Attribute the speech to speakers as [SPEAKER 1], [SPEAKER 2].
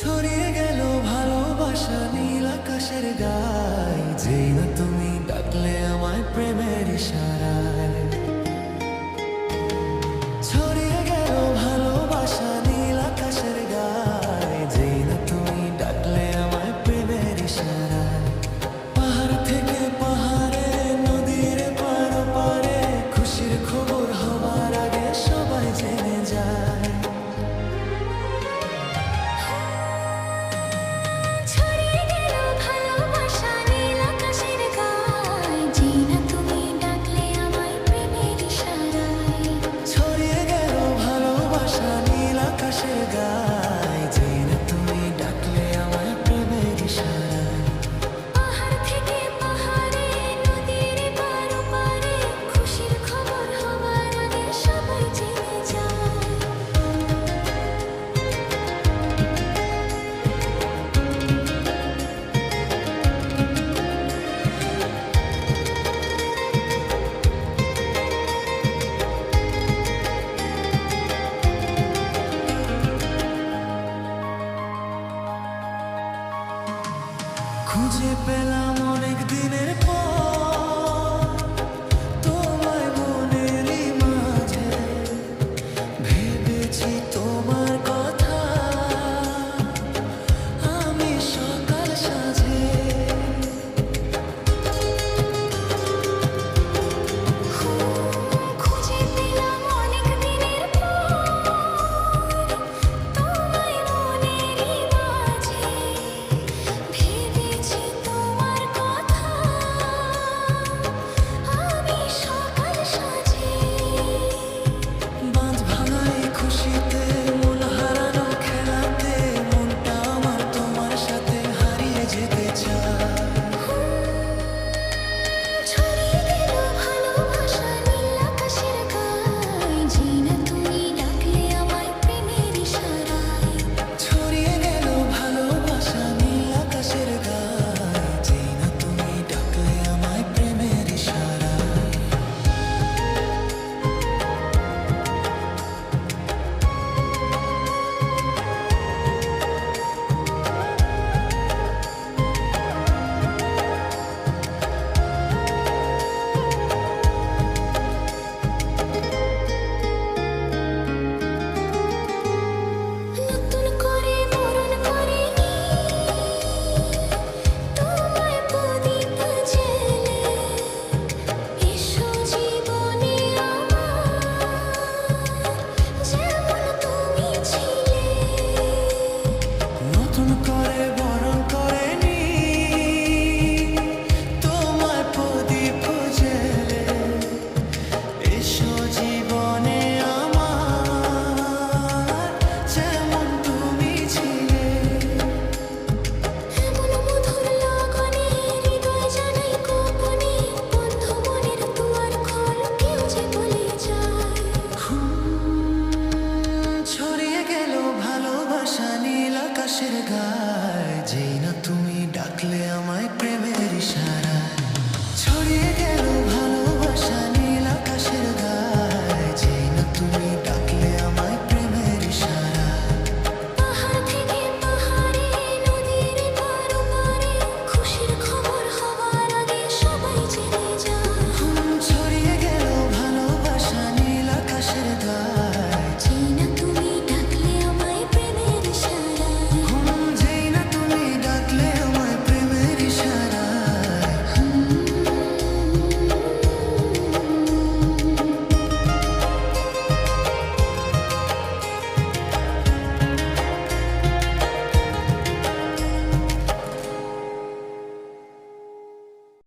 [SPEAKER 1] ছড়িয়ে গেল ভালোবাসা নীল আকাশের গায়ে, যেই না তুমি ডাকলে আমায় প্রেমের ইশারায়। ছড়িয়ে গেল ভালোবাসা নীল আকাশের গায়ে, যেই না তুমি ডাকলে আমায় প্রেমের ইশারায়। পাহাড় থেকে পাহাড়ে, নদীর পার পারে, খুশির খবর হওয়ার আগে সবাই জেনে যায়। খুঁজে পেলাম অনেক দিনের পর তোমায় মনেরই মাঝে, ভেবেছি তোমার কথা আমি সকাল সাজে। খুঁজে পেলাম অনেক দিনের পর তোমায় মনেরই মাঝে, ভেবেছি তোমার কথা আমি সকাল সাজে। বাঁধ ভাঙাই খুশিতে, মন হারানো খেলাতে, মনটা আমার তোমার সাথে হারিয়ে যেতে চায়। ছড়িয়ে গেল ভালোবাসা নীল আকাশের গায়ে, যেই না তুমি ডাকলে আমায় প্রেমের ইশারায়। ছড়িয়ে গেল ভালোবাসা নীল আকাশের গায়ে, যেই না তুমি ডাকলে আমায় প্রেমের ইশারায়। নতুন করে বরণ করিনি তোমায় প্রদীপ জেলে, এসো জীবনে আমার যেমন তুমি ছিলে। নতুন করে বরণ করিনি তোমায় প্রদীপ জেলে, এসো জীবনে আমার যেমন তুমি ছিলে। এমন মধুর লগনে হৃদয় জানাই গোপনে, বন্ধ মনের দুয়ার খোল, কেউ যে বলে যায়। ছড়িয়ে গেল ভালোবাসা নীল আকাশের গায়ে।